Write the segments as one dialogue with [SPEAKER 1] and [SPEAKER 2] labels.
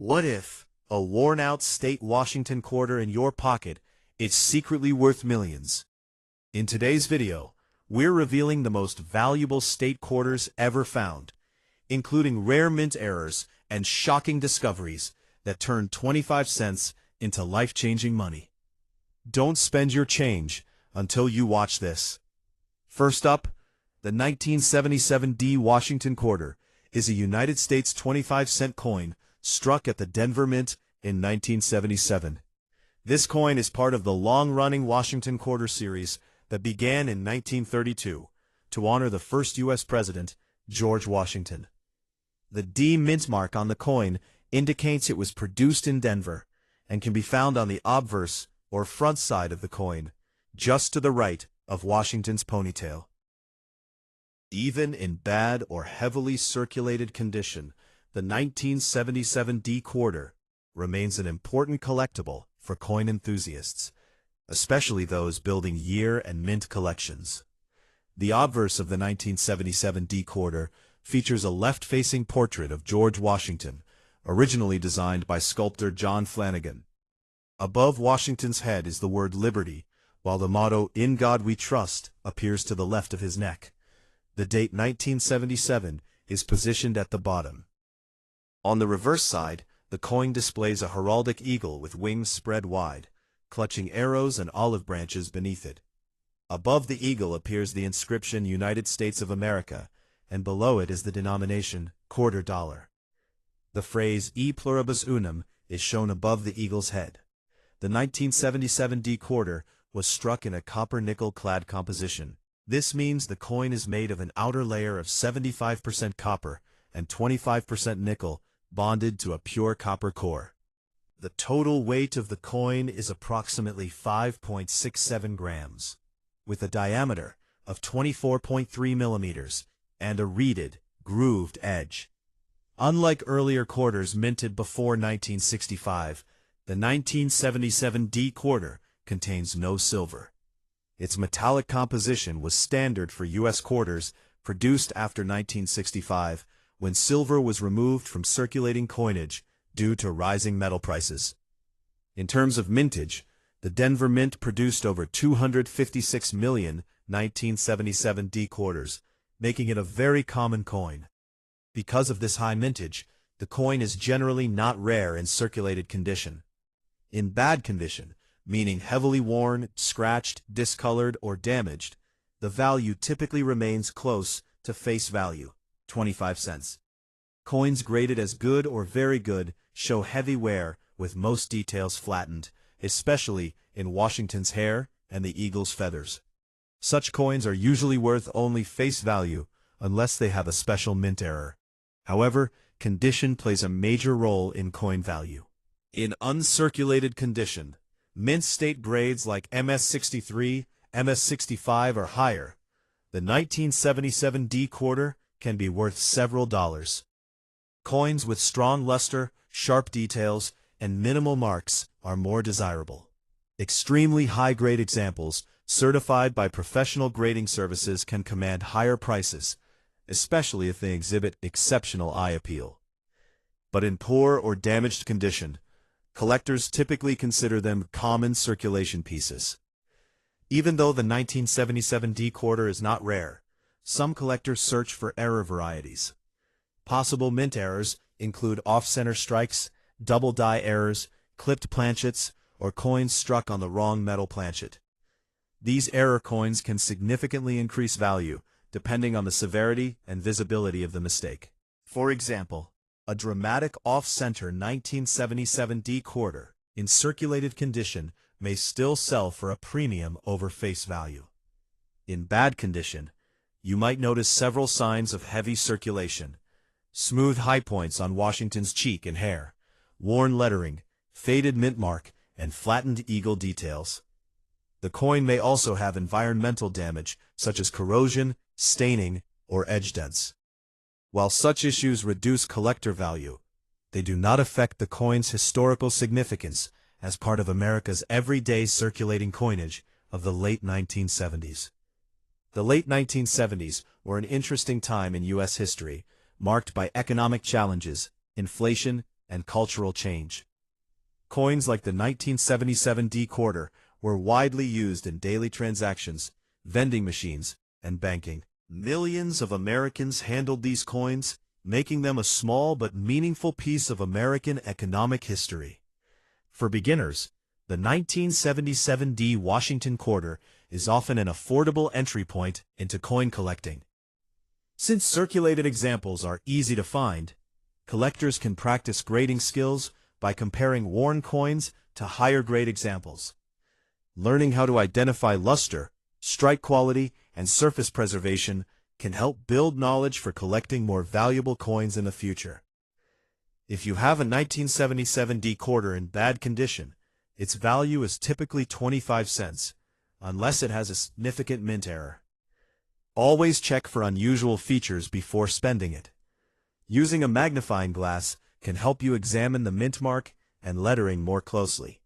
[SPEAKER 1] What if a worn-out state Washington quarter in your pocket is secretly worth millions? In today's video, we're revealing the most valuable state quarters ever found, including rare mint errors and shocking discoveries that turn 25 cents into life-changing money. Don't spend your change until you watch this. First up, the 1977 D Washington quarter is a United States 25-cent coin struck at the Denver Mint in 1977. This coin is part of the long-running Washington quarter series that began in 1932 to honor the first U.S. president, George Washington. The D mint mark on the coin indicates it was produced in Denver and can be found on the obverse or front side of the coin, just to the right of Washington's ponytail. Even in bad or heavily circulated condition, the 1977 D quarter remains an important collectible for coin enthusiasts, especially those building year and mint collections. The obverse of the 1977 D quarter features a left-facing portrait of George Washington, originally designed by sculptor John Flanagan. Above Washington's head is the word Liberty, while the motto, "In God We Trust," appears to the left of his neck. The date 1977 is positioned at the bottom. On the reverse side, the coin displays a heraldic eagle with wings spread wide, clutching arrows and olive branches beneath it. Above the eagle appears the inscription United States of America, and below it is the denomination quarter dollar. The phrase E pluribus unum is shown above the eagle's head. The 1977 D quarter was struck in a copper-nickel clad composition. This means the coin is made of an outer layer of 75% copper and 25% nickel bonded to a pure copper core. The total weight of the coin is approximately 5.67 grams, with a diameter of 24.3 millimeters and a reeded, grooved edge. Unlike earlier quarters minted before 1965, the 1977 D quarter contains no silver. Its metallic composition was standard for U.S. quarters produced after 1965, when silver was removed from circulating coinage due to rising metal prices. In terms of mintage, the Denver Mint produced over 256 million 1977 D quarters, making it a very common coin. Because of this high mintage, the coin is generally not rare in circulated condition. In bad condition, meaning heavily worn, scratched, discolored, or damaged, the value typically remains close to face value, 25 cents. Coins graded as good or very good show heavy wear, with most details flattened, especially in Washington's hair and the eagle's feathers. Such coins are usually worth only face value unless they have a special mint error. However, condition plays a major role in coin value. In uncirculated condition, mint state grades like MS-63, MS-65 or higher, the 1977 D quarter can be worth several dollars. Coins with strong luster, sharp details, and minimal marks are more desirable. Extremely high-grade examples, certified by professional grading services, can command higher prices, especially if they exhibit exceptional eye appeal. But in poor or damaged condition, collectors typically consider them common circulation pieces. Even though the 1977 D quarter is not rare, some collectors search for error varieties. Possible mint errors include off-center strikes, double die errors, clipped planchets, or coins struck on the wrong metal planchet. These error coins can significantly increase value, depending on the severity and visibility of the mistake. For example, a dramatic off-center 1977 D quarter in circulated condition may still sell for a premium over face value. In bad condition, you might notice several signs of heavy circulation: smooth high points on Washington's cheek and hair, worn lettering, faded mint mark, and flattened eagle details. The coin may also have environmental damage, such as corrosion, staining, or edge dents. While such issues reduce collector value, they do not affect the coin's historical significance as part of America's everyday circulating coinage of the late 1970s. The late 1970s were an interesting time in U.S. history, marked by economic challenges, inflation, and cultural change. Coins like the 1977 D quarter were widely used in daily transactions, vending machines, and banking. Millions of Americans handled these coins, making them a small but meaningful piece of American economic history. For beginners, the 1977 D Washington quarter is often an affordable entry point into coin collecting. Since circulated examples are easy to find, collectors can practice grading skills by comparing worn coins to higher-grade examples. Learning how to identify luster, strike quality, and surface preservation can help build knowledge for collecting more valuable coins in the future. If you have a 1977 D quarter in bad condition, its value is typically 25 cents, unless it has a significant mint error. Always check for unusual features before spending it. Using a magnifying glass can help you examine the mint mark and lettering more closely.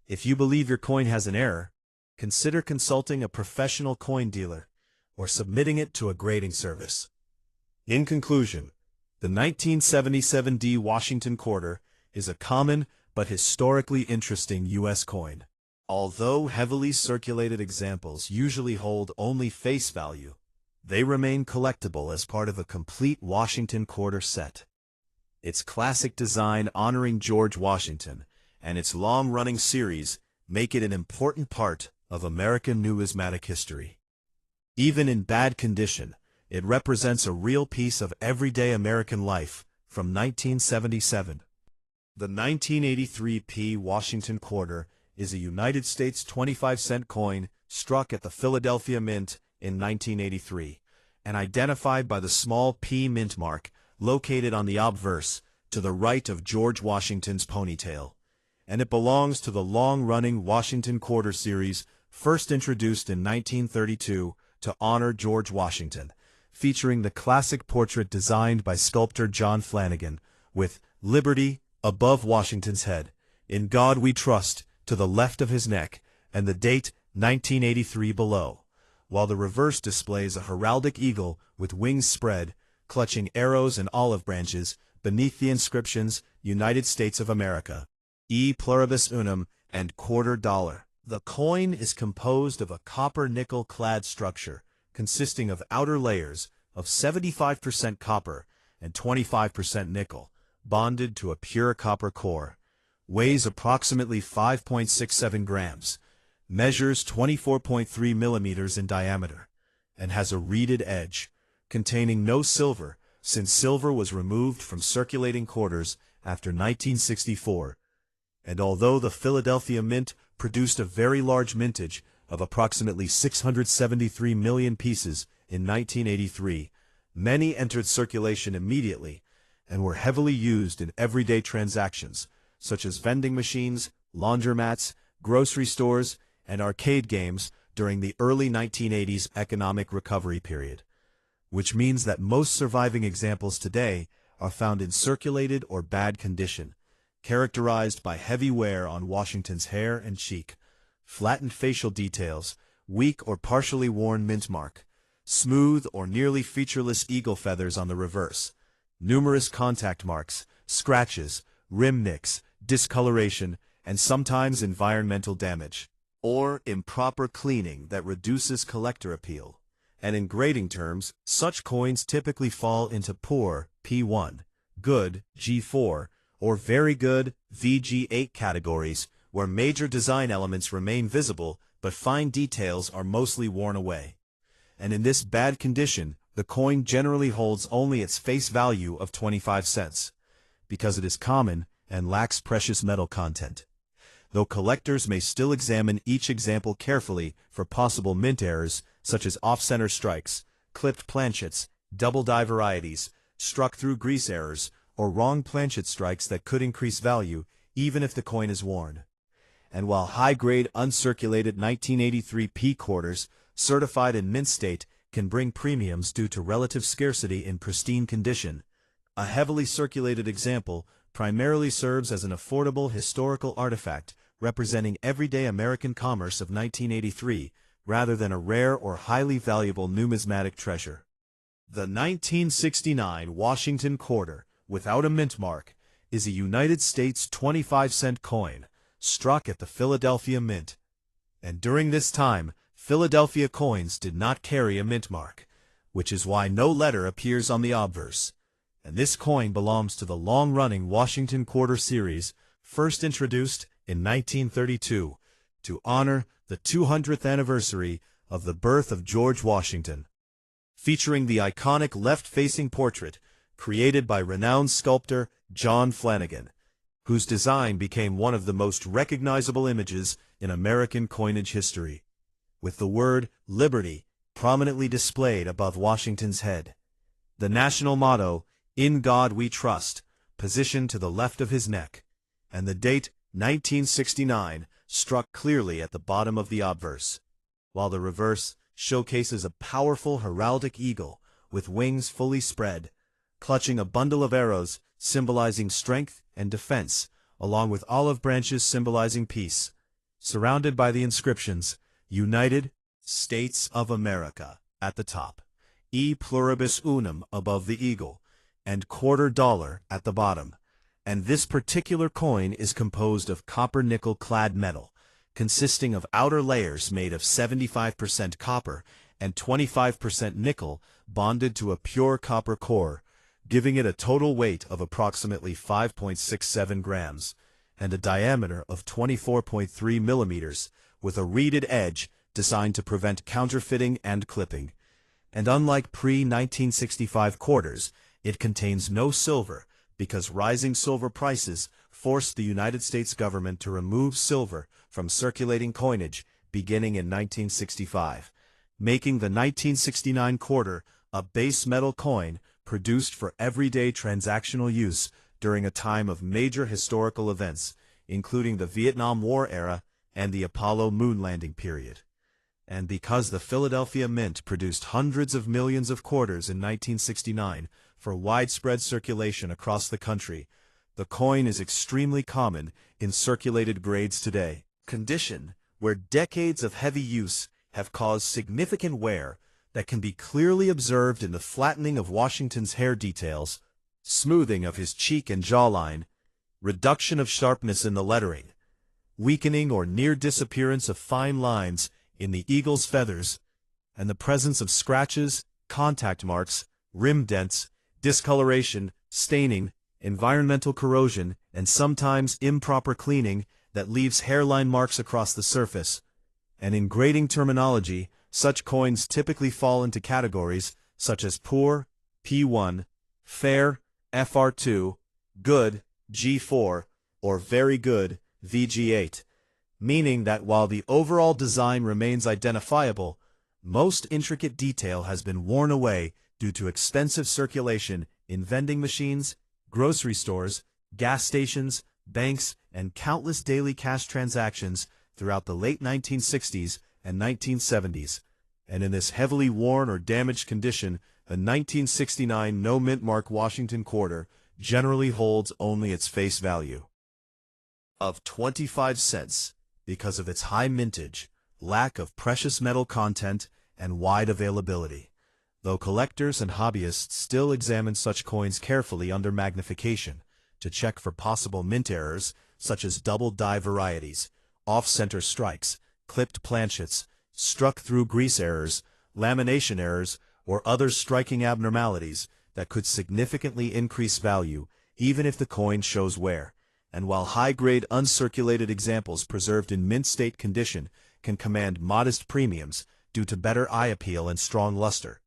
[SPEAKER 1] If you believe your coin has an error, consider consulting a professional coin dealer or submitting it to a grading service. In conclusion, the 1977 D Washington quarter is a common but historically interesting U.S. coin. Although heavily circulated examples usually hold only face value, they remain collectible as part of a complete Washington quarter set. Its classic design honoring George Washington and its long-running series make it an important part of American numismatic history. Even in bad condition, it represents a real piece of everyday American life from 1977. The 1983 P Washington quarter is a United States 25-cent coin struck at the Philadelphia Mint in 1983 and identified by the small P mint mark located on the obverse to the right of George Washington's ponytail, and it belongs to the long-running Washington quarter series first introduced in 1932 to honor George Washington, featuring the classic portrait designed by sculptor John Flanagan, with "Liberty" above Washington's head, "In God We Trust" to the left of his neck, and the date 1983 below, while the reverse displays a heraldic eagle with wings spread, clutching arrows and olive branches beneath the inscriptions "United States of America, E Pluribus Unum," and $quarter. The coin is composed of a copper-nickel-clad structure consisting of outer layers of 75% copper and 25% nickel, bonded to a pure copper core, weighs approximately 5.67 grams, measures 24.3 millimeters in diameter, and has a reeded edge, containing no silver, since silver was removed from circulating quarters after 1964, and although the Philadelphia Mint produced a very large mintage of approximately 673 million pieces in 1983, many entered circulation immediately and were heavily used in everyday transactions, such as vending machines, laundromats, grocery stores, and arcade games during the early 1980s economic recovery period, which means that most surviving examples today are found in circulated or bad condition, characterized by heavy wear on Washington's hair and cheek, flattened facial details, weak or partially worn mint mark, smooth or nearly featureless eagle feathers on the reverse, numerous contact marks, scratches, rim nicks, discoloration, and sometimes environmental damage, or improper cleaning that reduces collector appeal. And in grading terms, such coins typically fall into poor P1, good G4, or very good VG8 categories, where major design elements remain visible but fine details are mostly worn away. And in this bad condition, the coin generally holds only its face value of 25 cents, because it is common and lacks precious metal content. Though collectors may still examine each example carefully for possible mint errors, such as off-center strikes, clipped planchets, double-die varieties, struck-through grease errors, or wrong planchet strikes that could increase value even if the coin is worn. And while high-grade uncirculated 1983 P quarters certified in mint state can bring premiums due to relative scarcity in pristine condition, a heavily circulated example primarily serves as an affordable historical artifact representing everyday American commerce of 1983 rather than a rare or highly valuable numismatic treasure. The 1969 Washington quarter, without a mint mark, is a United States 25-cent coin, struck at the Philadelphia Mint. And during this time, Philadelphia coins did not carry a mint mark, which is why no letter appears on the obverse. And this coin belongs to the long-running Washington Quarter series, first introduced in 1932, to honor the 200th anniversary of the birth of George Washington. Featuring the iconic left-facing portrait created by renowned sculptor John Flanagan, whose design became one of the most recognizable images in American coinage history, with the word Liberty prominently displayed above Washington's head. The national motto, "In God We Trust," positioned to the left of his neck, and the date 1969 struck clearly at the bottom of the obverse, while the reverse showcases a powerful heraldic eagle with wings fully spread, clutching a bundle of arrows symbolizing strength and defense, along with olive branches symbolizing peace, surrounded by the inscriptions United States of America at the top, E Pluribus Unum above the eagle, and $quarter at the bottom. And this particular coin is composed of copper-nickel clad metal, consisting of outer layers made of 75% copper and 25% nickel bonded to a pure copper core, giving it a total weight of approximately 5.67 grams and a diameter of 24.3 millimeters, with a reeded edge designed to prevent counterfeiting and clipping. And unlike pre-1965 quarters, it contains no silver, because rising silver prices forced the United States government to remove silver from circulating coinage beginning in 1965, making the 1969 quarter a base metal coin produced for everyday transactional use during a time of major historical events, including the Vietnam War era and the Apollo moon landing period. And because the Philadelphia Mint produced hundreds of millions of quarters in 1969 for widespread circulation across the country, the coin is extremely common in circulated grades today, condition where decades of heavy use have caused significant wear that can be clearly observed in the flattening of Washington's hair details, smoothing of his cheek and jawline, reduction of sharpness in the lettering, weakening or near disappearance of fine lines in the eagle's feathers, and the presence of scratches, contact marks, rim dents, discoloration, staining, environmental corrosion, and sometimes improper cleaning that leaves hairline marks across the surface. And in grading terminology, such coins typically fall into categories such as poor, P1, fair, FR2, good, G4, or very good, VG8, meaning that while the overall design remains identifiable, most intricate detail has been worn away due to extensive circulation in vending machines, grocery stores, gas stations, banks, and countless daily cash transactions throughout the late 1960s and 1970s. And in this heavily worn or damaged condition, a 1969 no-mint mark Washington quarter generally holds only its face value of 25 cents because of its high mintage, lack of precious metal content, and wide availability, though collectors and hobbyists still examine such coins carefully under magnification to check for possible mint errors such as double-die varieties, off-center strikes, clipped planchets, struck-through grease errors, lamination errors, or other striking abnormalities that could significantly increase value even if the coin shows wear. And while high-grade uncirculated examples preserved in mint state condition can command modest premiums due to better eye appeal and strong luster,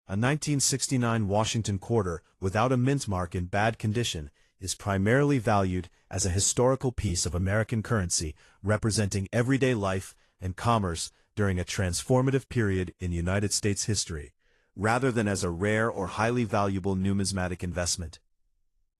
[SPEAKER 1] a 1969 Washington quarter without a mint mark in bad condition is primarily valued as a historical piece of American currency representing everyday life and commerce during a transformative period in United States history, rather than as a rare or highly valuable numismatic investment.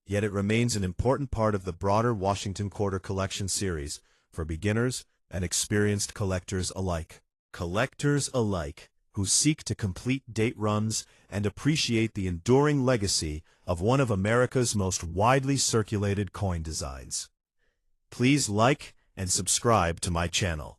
[SPEAKER 1] Yet it remains an important part of the broader Washington Quarter collection series for beginners and experienced collectors alike. Collectors alike who seek to complete date runs and appreciate the enduring legacy of one of America's most widely circulated coin designs. Please like and subscribe to my channel.